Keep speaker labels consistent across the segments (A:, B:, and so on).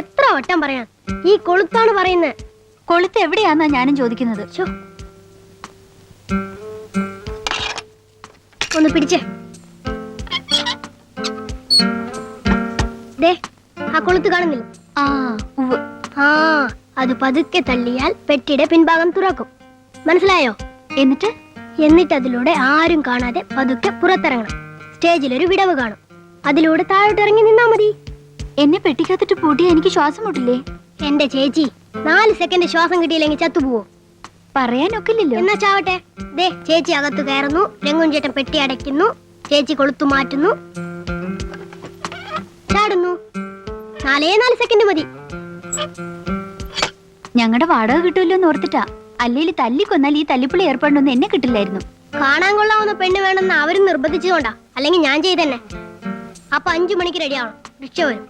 A: എത്ര വട്ടം പറയാം, ഈ കൊളുത്താണ് പറയുന്നത്.
B: കൊളുത്ത് എവിടെയാന്നാ ഞാനും ചോദിക്കുന്നത്.
A: ഒന്ന് പിടിച്ചേ. ദേ, ആ കൊളുത്ത് കാണുന്നില്ല? ആ, അത് പതുക്കെ തള്ളിയാൽ പെട്ടിയുടെ പിൻഭാഗം തുറക്കും. മനസ്സിലായോ? എന്നിട്ട് അതിലൂടെ ആരും കാണാതെ പതുക്കെ പുറത്തിറങ്ങണം. സ്റ്റേജിലൊരു വിടവ് കാണും, അതിലൂടെ താഴോട്ട് ഇറങ്ങി നിന്നാ മതി.
B: എന്നെ പെട്ടിക്കകത്തിട്ട് പൂട്ടിയാ എനിക്ക് ശ്വാസം മുട്ടില്ലേ?
A: എന്റെ ചേച്ചി, 4 സെക്കൻഡ് ശ്വാസം കിട്ടിയില്ലെങ്കിൽ ചത്തുപോവോ?
B: പറയാനൊക്കില്ലല്ലോ.
A: എന്നാ ചാവട്ടെ. ദേ, ചേച്ചി അകത്ത് കയറുന്നു, രംഗുൻ ചേട്ടൻ പെട്ടി അടയ്ക്കുന്നു, ചേച്ചി കൊളുത്തു മാറ്റുന്നു, ചാടുന്നു. 4 സെക്കൻഡ് മതി.
B: ഞങ്ങളുടെ വാടക കിട്ടുമല്ലോ എന്ന് ഓർത്തിട്ടാ. അല്ലെങ്കിൽ തല്ലിക്കൊന്നാൽ ഈ തല്ലിപ്പുള്ളി ഏർപ്പെടണമെന്ന് എന്നെ കിട്ടില്ലായിരുന്നു.
A: കാണാൻ കൊള്ളാവുന്ന പെണ്ണ് വേണമെന്ന് അവരും നിർബന്ധിച്ചതുകൊണ്ടാ, അല്ലെങ്കിൽ ഞാൻ ചെയ്തന്നെ. അപ്പൊ 5 മണിക്ക് റെഡി ആവണം, റിക്ഷ വരും.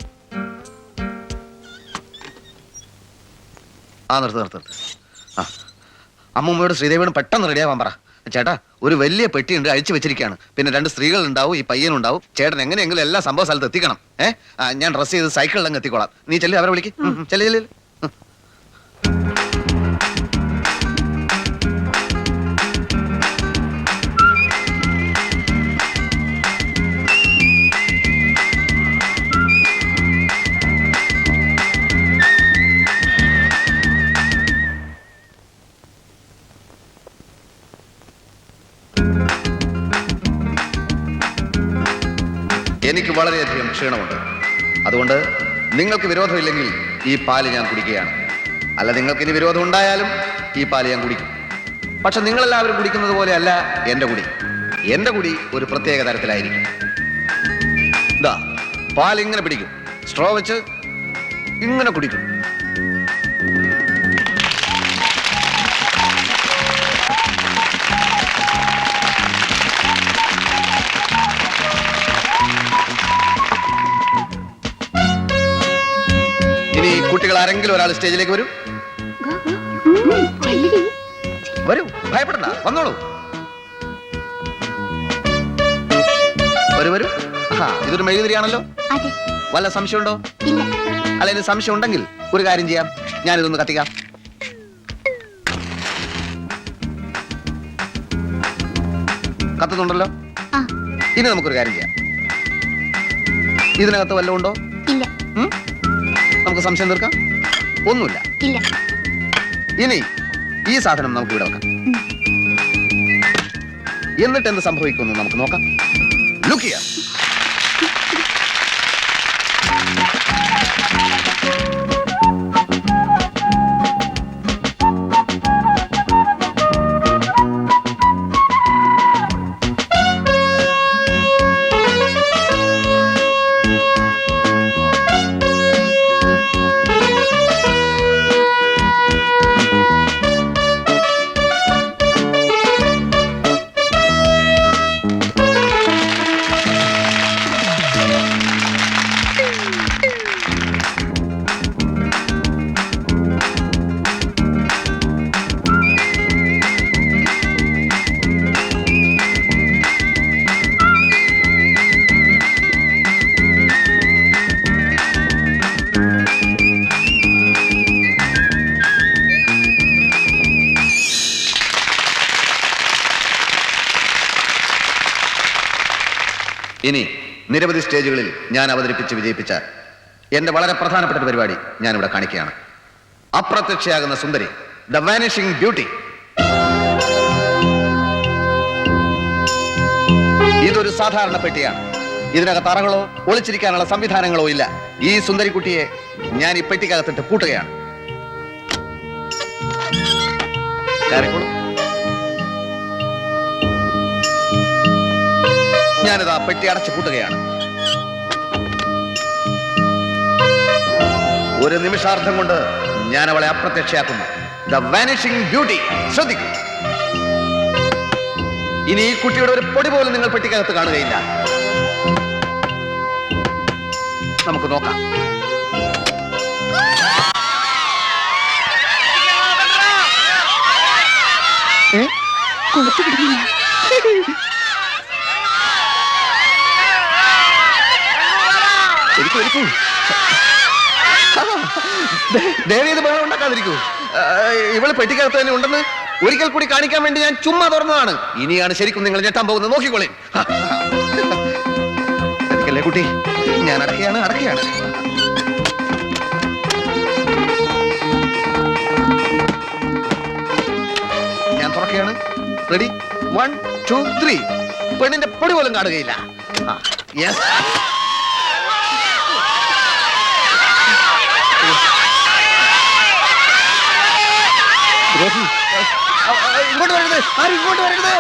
C: അമ്മൂമ്മയോട് ശ്രീദേവിയോട് പെട്ടെന്ന് റെഡിയാവാൻ പറ. ചേട്ടാ, ഒരു വലിയ പെട്ടിയുണ്ട്, അഴിച്ചു വെച്ചിരിക്കുകയാണ്. പിന്നെ 2 സ്ത്രീകളുണ്ടാവും, ഈ പയ്യനുണ്ടാവും. ചേട്ടൻ എങ്ങനെയെങ്കിലും എല്ലാ സംഭവ സ്ഥലത്ത് എത്തിക്കണം. ഞാൻ ഡ്രസ് ചെയ്ത് സൈക്കിളിലങ്ങ് എത്തിക്കോളാം. നീ ചെല്ലു, അവരെ വിളിക്ക്. ചെല്ലു. എനിക്ക് വളരെയധികം ക്ഷീണമുണ്ട്. അതുകൊണ്ട് നിങ്ങൾക്ക് വിരോധമില്ലെങ്കിൽ ഈ പാല് ഞാൻ കുടിക്കുകയാണ്. അല്ല, നിങ്ങൾക്ക് ഇനി വിരോധം ഉണ്ടായാലും ഈ പാല് ഞാൻ കുടിക്കും. പക്ഷെ നിങ്ങളെല്ലാവരും കുടിക്കുന്നത് പോലെ അല്ല എൻ്റെ കുടി. എൻ്റെ കുടി ഒരു പ്രത്യേക തരത്തിലായിരിക്കും. ഇതാ, പാൽ ഇങ്ങനെ പിടിക്കും, സ്ട്രോ വെച്ച് ഇങ്ങനെ കുടിക്കും. ഇനി കുട്ടികൾ ആരെങ്കിലും ഒരാൾ സ്റ്റേജിലേക്ക് വരൂ. വരൂ, ഭയപ്പെടണ്ട, വന്നോളൂ. വരൂ. ഇതൊരു മെഴുകുതിരിയാണല്ലോ. വല്ല സംശയമുണ്ടോ? അല്ല, ഇനി സംശയം ഉണ്ടെങ്കിൽ ഒരു കാര്യം ചെയ്യാം, ഞാനിതൊന്ന് കത്തിക്കാം. കത്തുന്നുണ്ടല്ലോ. ഇനി നമുക്കൊരു കാര്യം ചെയ്യാം. ഇതിനകത്ത് വല്ലതും ഉണ്ടോ? നമുക്ക് സംശയം തീർക്കാം. ഒന്നുമില്ല. ഇനി ഈ സാധനം നമുക്ക് ഇവിടെ വെക്കാം. എന്നിട്ട് എന്ത് സംഭവിക്കുമെന്ന് നമുക്ക് നോക്കാം. ലുക്ക് ചെയ്യാം. ഇനി നിരവധി സ്റ്റേജുകളിൽ ഞാൻ അവതരിപ്പിച്ച് വിജയിപ്പിച്ച എന്റെ വളരെ പ്രധാനപ്പെട്ട ഒരു പരിപാടി ഞാനിവിടെ കാണിക്കുകയാണ്. അപ്രത്യക്ഷയാകുന്ന സുന്ദരി, ദ വാനിഷിംഗ് ബ്യൂട്ടി. ഇതൊരു സാധാരണ പെട്ടിയാണ്. ഇതിനകത്ത് അറകളോ ഒളിച്ചിരിക്കാനുള്ള സംവിധാനങ്ങളോ ഇല്ല. ഈ സുന്ദരിക്കുട്ടിയെ ഞാൻ ഈ പെട്ടിക്കകത്തിട്ട് പൂട്ടുകയാണ്. ഞാനിതാ പെട്ടി അടച്ചു പൂട്ടുകയാണ്. ഒരു നിമിഷാർത്ഥം കൊണ്ട് ഞാൻ അവളെ അപ്രത്യക്ഷയാക്കുന്നു. The vanishing beauty. ശ്രദ്ധിക്കൂ. ഇനി ഈ കുട്ടിയുടെ ഒരു പൊടി പോലും നിങ്ങൾ പെട്ടിക്കകത്ത് കാണുകയില്ല. നമുക്ക് നോക്കാം. ദേവി ഇത് ബഹളം ഉണ്ടാക്കാതിരിക്കൂ. ഇവള് പെട്ടിക്കകത്ത് തന്നെ ഉണ്ടെന്ന് ഒരിക്കൽ കൂടി കാണിക്കാൻ വേണ്ടി ഞാൻ ചുമ്മാ തുറന്നതാണ്. ഇനിയാണ് ശരിക്കും നിങ്ങൾ ഞെട്ടാൻ പോകുന്നത്. നോക്കിക്കോളേ. അല്ലേ കുട്ടി, ഞാൻ അടക്കുകയാണ്. ഞാൻ തുറക്കുകയാണ്. റെഡി, 1 2 3. പെണ്ണിന്റെ പൊടി പോലും കാണുകയില്ല. യെസ്. ഇങ്ങോട്ട് വരരുത്, ആരും ഇങ്ങോട്ട് വരരുത്.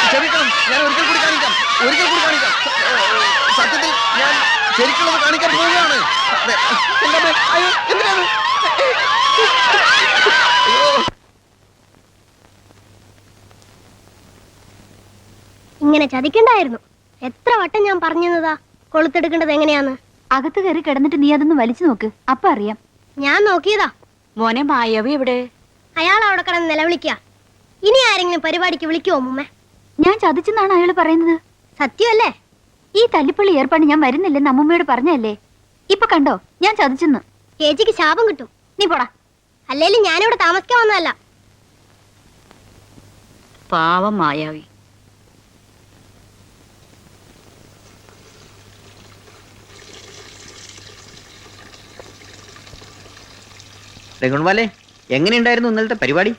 C: ക്ഷമിക്കണം, ഞാൻ ഒരിക്കൽ കൂടി കാണിക്കാം. സത്യത്തിൽ ഞാൻ ശരിക്കുള്ളത് കാണിക്കാൻ പോവുകയാണ്. അയ്യോ, എന്തിനാണ്?
A: ഇങ്ങനെ ചതിക്കണ്ടായിരുന്നു. എത്ര വട്ടം ഞാൻ പറഞ്ഞതാ കൊളുത്തെടുക്കേണ്ടത് എങ്ങനെയാന്ന്.
B: അകത്ത് കയറി കിടന്നിട്ട് നീ അതൊന്ന് വലിച്ചു നോക്ക്, അപ്പൊ അറിയാം.
A: ഞാൻ നോക്കിയതാ.
B: മോനെ മായവി എവിടെ?
A: അയാൾ അവിടെ കിടന്ന് നിലവിളിക്കുക. ഇനി ആരെങ്കിലും പരിപാടിക്ക് വിളിക്കുമോ മുമ്മ?
B: ഞാൻ ചതിച്ചെന്നാണ് അയാൾ പറയുന്നത്.
A: സത്യമല്ലേ?
B: ഈ തല്ലിപ്പള്ളി ഏർപ്പാട് ഞാൻ വരുന്നില്ലെന്ന് അമ്മൂമ്മയോട് പറഞ്ഞല്ലേ. ഇപ്പൊ കണ്ടോ, ഞാൻ ചതിച്ചെന്ന്.
A: ചേച്ചിക്ക് ശാപം കിട്ടും.
B: നീ പോടാ.
A: അല്ലേലും ഞാനിവിടെ താമസിക്കാൻ വന്നതല്ല.
B: പാവം മായാവി.
D: രഘുൺവാലെ, എങ്ങനെയുണ്ടായിരുന്നു ഇന്നലത്തെ പരിപാടി?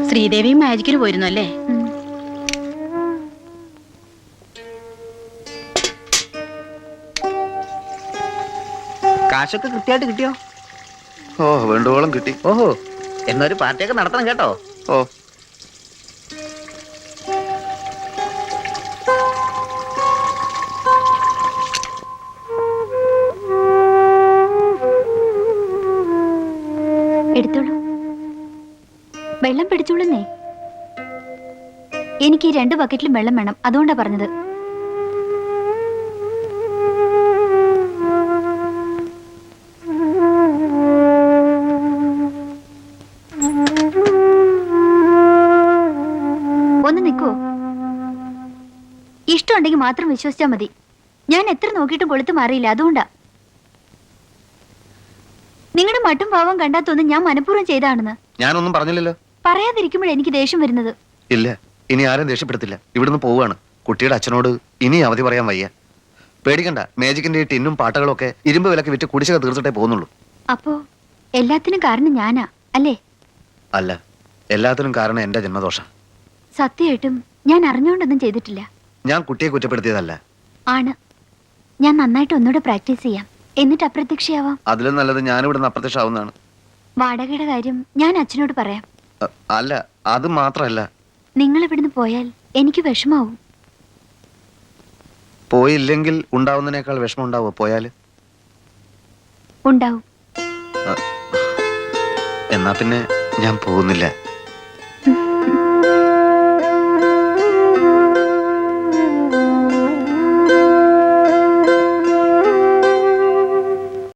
B: ശ്രീദേവി മാജിക്കിന് പോയിരുന്നു അല്ലേ?
D: കാശൊക്കെ കൃത്യമായിട്ട് കിട്ടിയോ?
C: ഓ, വേണ്ടുവോളം കിട്ടി.
D: ഓഹോ, എന്നൊരു പാർട്ടിയൊക്കെ നടത്തണം കേട്ടോ.
C: ഓ,
B: എടുത്തോളൂ. വെള്ളം പിടിച്ചോളുന്നേ. എനിക്ക് ഈ 2 ബക്കറ്റിലും വെള്ളം വേണം, അതുകൊണ്ടാ പറഞ്ഞത്. ഒന്ന് നിൽക്കോ? ഇഷ്ടമുണ്ടെങ്കിൽ മാത്രം വിശ്വസിച്ചാൽ മതി. ഞാൻ എത്ര നോക്കിയിട്ടും കൊളുത്ത് മാറിയില്ല, അതുകൊണ്ടാ. നിങ്ങളുടെ മട്ടും ഭാവം കണ്ടാത്തൊന്നും ഞാൻ മനഃപൂർവ്വം ചെയ്താണെന്ന്.
C: ഞാനൊന്നും പറഞ്ഞില്ലല്ലോ.
B: പറയാതിരിക്കുമ്പോൾ എനിക്ക് ദേഷ്യം വരുന്നത്.
C: ഇല്ല, ഇനി ആരും ദേഷ്യപ്പെടുത്തില്ല. ഇവിടുന്ന് പോവുകയാണ്. കുട്ടിയുടെ അച്ഛനോട് ഇനി അവധി പറയാൻ വയ്യ. പേടിക്കണ്ട, മേജിക്കിന്റെ ഈ ടിന്നും പാട്ടകളും ഒക്കെ ഇരുമ്പ് വിലക്ക് വിറ്റ് കുടിശ്ശിക തീർത്തിട്ടേ പോകുന്നുള്ളൂ.
B: അപ്പോ എല്ലാത്തിനും കാരണം ഞാനാ അല്ലേ?
C: അല്ല, എല്ലാത്തിനും കാരണം എന്റെ ജന്മദോഷം.
B: സത്യമായിട്ടും ഞാൻ അറിഞ്ഞുകൊണ്ടൊന്നും ചെയ്തിട്ടില്ല.
C: ഞാൻ കുട്ടിയെ കുറ്റപ്പെടുത്തിയതല്ല.
B: ആണ്. ഞാൻ നന്നായിട്ട് ഒന്നുകൂടെ പ്രാക്ടീസ് ചെയ്യാം, എന്നിട്ട് അപ്രത്യക്ഷയാവാം.
C: അതിലും നല്ലത് ഞാനിവിടുന്ന് അപ്രത്യക്ഷമാവുന്നതാണ്.
B: വാടകയുടെ കാര്യം ഞാൻ അച്ഛനോട് പറയാം.
C: അല്ല, അത് മാത്രമല്ല,
B: നിങ്ങൾ ഇവിടുന്ന് പോയാൽ എനിക്ക് വിഷമാവും.
C: പോയില്ലെങ്കിൽ ഉണ്ടാവുന്നതിനേക്കാൾ വിഷമം ഉണ്ടാവോ പോയാല്?
B: ഉണ്ടാവും.
C: എന്നാ പിന്നെ ഞാൻ പോകുന്നില്ല.